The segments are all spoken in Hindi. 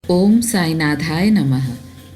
ओम साईनाथाय नमः।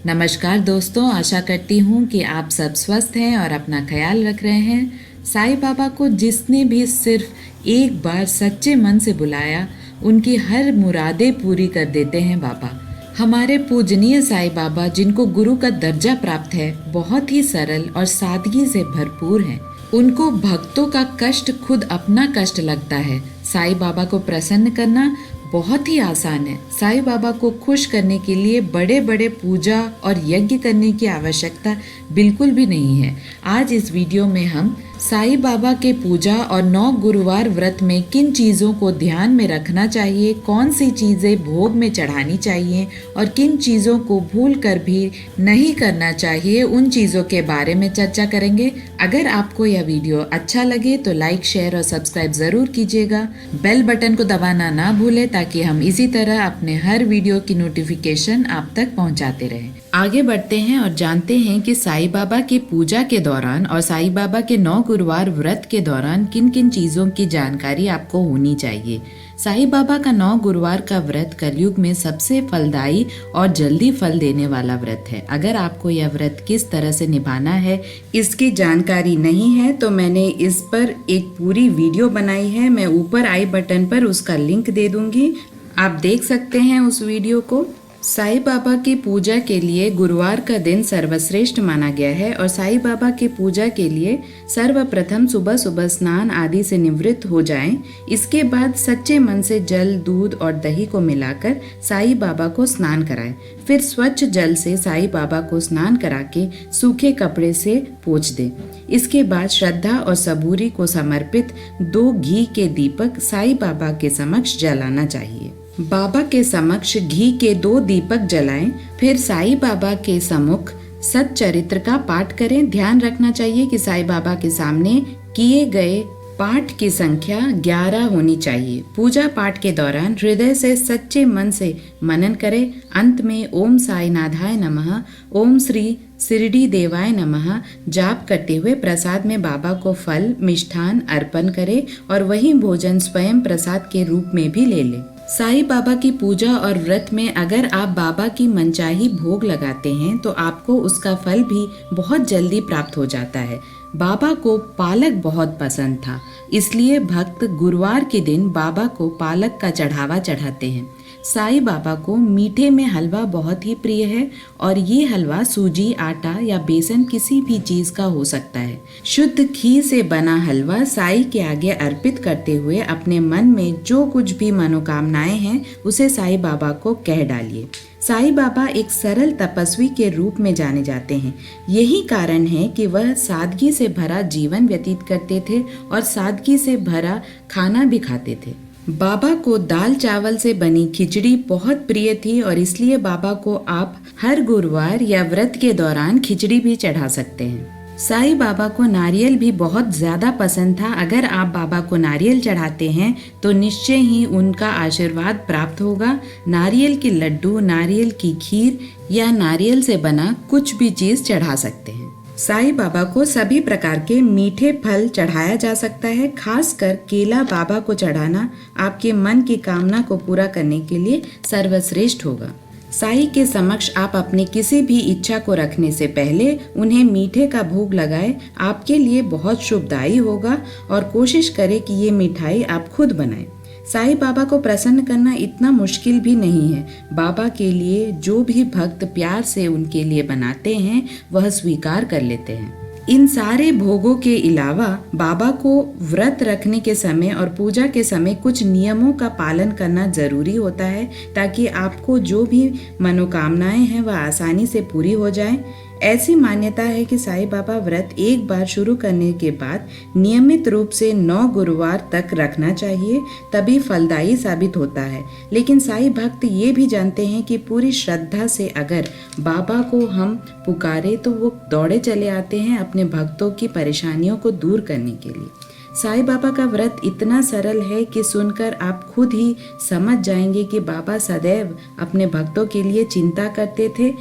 नमस्कार दोस्तों, आशा करती हूँ कि आप सब स्वस्थ हैं और अपना ख्याल रख रहे हैं। साईं बाबा को जिसने भी सिर्फ एक बार सच्चे मन से बुलाया, उनकी हर मुरादें पूरी कर देते हैं बाबा। हमारे पूजनीय साईं बाबा, जिनको गुरु का दर्जा प्राप्त है, बहुत ही सरल और सादगी से भरपूर हैं। उनको भक्तों का कष्ट खुद अपना कष्ट लगता है। साईं बाबा को प्रसन्न करना बहुत ही आसान है। साईं बाबा को खुश करने के लिए बड़े बड़े पूजा और यज्ञ करने की आवश्यकता बिल्कुल भी नहीं है। आज इस वीडियो में हम साईं बाबा के पूजा और 9 गुरुवार व्रत में किन चीज़ों को ध्यान में रखना चाहिए, कौन सी चीज़ें भोग में चढ़ानी चाहिए और किन चीज़ों को भूल कर भी नहीं करना चाहिए, उन चीज़ों के बारे में चर्चा करेंगे। अगर आपको यह वीडियो अच्छा लगे तो लाइक, शेयर और सब्सक्राइब ज़रूर कीजिएगा। बेल बटन को दबाना ना भूलें ताकि हम इसी तरह अपने हर वीडियो की नोटिफिकेशन आप तक पहुंचाते रहें। आगे बढ़ते हैं और जानते हैं कि साईं बाबा की पूजा के दौरान और साईं बाबा के 9 गुरुवार व्रत के दौरान किन किन चीज़ों की जानकारी आपको होनी चाहिए। साईं बाबा का 9 गुरुवार का व्रत कलयुग में सबसे फलदायी और जल्दी फल देने वाला व्रत है। अगर आपको यह व्रत किस तरह से निभाना है, इसकी जानकारी नहीं है तो मैंने इस पर एक पूरी वीडियो बनाई है। मैं ऊपर आई बटन पर उसका लिंक दे दूंगी, आप देख सकते हैं उस वीडियो को। साईं बाबा की पूजा के लिए गुरुवार का दिन सर्वश्रेष्ठ माना गया है और साईं बाबा की पूजा के लिए सर्वप्रथम सुबह सुबह स्नान आदि से निवृत्त हो जाएं। इसके बाद सच्चे मन से जल, दूध और दही को मिलाकर साईं बाबा को स्नान कराएं। फिर स्वच्छ जल से साईं बाबा को स्नान करा के सूखे कपड़े से पोंछ दें। इसके बाद श्रद्धा और सबूरी को समर्पित 2 घी के दीपक साईं बाबा के समक्ष जलाना चाहिए। बाबा के समक्ष घी के 2 दीपक जलाएं। फिर साईं बाबा के सम्मुख सच्चरित्र का पाठ करें। ध्यान रखना चाहिए कि साईं बाबा के सामने किए गए पाठ की संख्या 11 होनी चाहिए। पूजा पाठ के दौरान हृदय से सच्चे मन से मनन करें। अंत में ओम साईनाथाय नमः, ओम श्री शिरडी देवाय नमः जाप करते हुए प्रसाद में बाबा को फल, मिष्ठान अर्पण करें और वही भोजन स्वयं प्रसाद के रूप में भी ले लें। साईं बाबा की पूजा और व्रत में अगर आप बाबा की मनचाही भोग लगाते हैं तो आपको उसका फल भी बहुत जल्दी प्राप्त हो जाता है। बाबा को पालक बहुत पसंद था, इसलिए भक्त गुरुवार के दिन बाबा को पालक का चढ़ावा चढ़ाते हैं। साईं बाबा को मीठे में हलवा बहुत ही प्रिय है और ये हलवा सूजी, आटा या बेसन किसी भी चीज का हो सकता है। शुद्ध घी से बना हलवा साईं के आगे अर्पित करते हुए अपने मन में जो कुछ भी मनोकामनाएं हैं उसे साईं बाबा को कह डालिए। साईं बाबा एक सरल तपस्वी के रूप में जाने जाते हैं। यही कारण है कि वह सादगी से भरा जीवन व्यतीत करते थे और सादगी से भरा खाना भी खाते थे। बाबा को दाल चावल से बनी खिचड़ी बहुत प्रिय थी और इसलिए बाबा को आप हर गुरुवार या व्रत के दौरान खिचड़ी भी चढ़ा सकते हैं। साईं बाबा को नारियल भी बहुत ज्यादा पसंद था। अगर आप बाबा को नारियल चढ़ाते हैं तो निश्चय ही उनका आशीर्वाद प्राप्त होगा। नारियल के लड्डू, नारियल की खीर या नारियल से बना कुछ भी चीज चढ़ा सकते हैं। साईं बाबा को सभी प्रकार के मीठे फल चढ़ाया जा सकता है। खासकर केला बाबा को चढ़ाना आपके मन की कामना को पूरा करने के लिए सर्वश्रेष्ठ होगा। साईं के समक्ष आप अपनी किसी भी इच्छा को रखने से पहले उन्हें मीठे का भोग लगाएं। आपके लिए बहुत शुभदायी होगा और कोशिश करें कि ये मिठाई आप खुद बनाएं। साईं बाबा को प्रसन्न करना इतना मुश्किल भी नहीं है। बाबा के लिए जो भी भक्त प्यार से उनके लिए बनाते हैं वह स्वीकार कर लेते हैं। इन सारे भोगों के अलावा बाबा को व्रत रखने के समय और पूजा के समय कुछ नियमों का पालन करना जरूरी होता है ताकि आपको जो भी मनोकामनाएं हैं वह आसानी से पूरी हो जाएं। ऐसी मान्यता है कि साईं बाबा व्रत एक बार शुरू करने के बाद नियमित रूप से 9 गुरुवार तक रखना चाहिए, तभी फलदायी साबित होता है। लेकिन साईं भक्त ये भी जानते हैं कि पूरी श्रद्धा से अगर बाबा को हम पुकारे तो वो दौड़े चले आते हैं अपने भक्तों की परेशानियों को दूर करने के लिए। साईं बाबा का व्रत इतना सरल है कि सुनकर आप खुद ही समझ जाएंगे कि बाबा सदैव अपने भक्तों के लिए चिंता करते थे।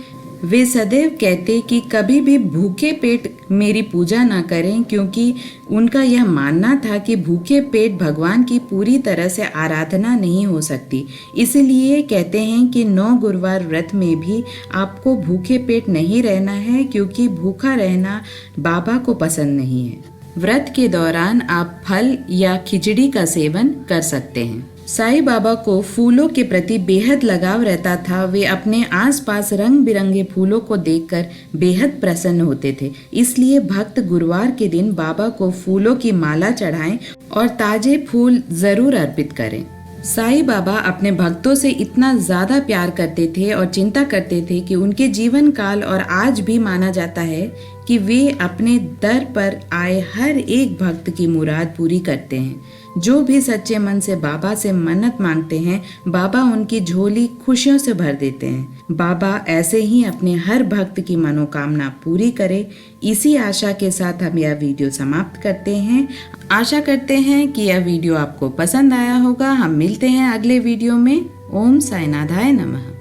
वे सदैव कहते कि कभी भी भूखे पेट मेरी पूजा ना करें, क्योंकि उनका यह मानना था कि भूखे पेट भगवान की पूरी तरह से आराधना नहीं हो सकती। इसलिए कहते हैं कि 9 गुरुवार व्रत में भी आपको भूखे पेट नहीं रहना है, क्योंकि भूखा रहना बाबा को पसंद नहीं है। व्रत के दौरान आप फल या खिचड़ी का सेवन कर सकते हैं। साईं बाबा को फूलों के प्रति बेहद लगाव रहता था। वे अपने आसपास रंग बिरंगे फूलों को देखकर बेहद प्रसन्न होते थे। इसलिए भक्त गुरुवार के दिन बाबा को फूलों की माला चढ़ाएं और ताजे फूल जरूर अर्पित करें। साईं बाबा अपने भक्तों से इतना ज़्यादा प्यार करते थे और चिंता करते थे कि उनके जीवन काल और आज भी माना जाता है कि वे अपने दर पर आए हर एक भक्त की मुराद पूरी करते हैं। जो भी सच्चे मन से बाबा से मन्नत मांगते हैं, बाबा उनकी झोली खुशियों से भर देते हैं। बाबा ऐसे ही अपने हर भक्त की मनोकामना पूरी करे। इसी आशा के साथ हम यह वीडियो समाप्त करते हैं। आशा करते हैं कि यह वीडियो आपको पसंद आया होगा। हम मिलते हैं अगले वीडियो में। ओम साईनाथाय नमः।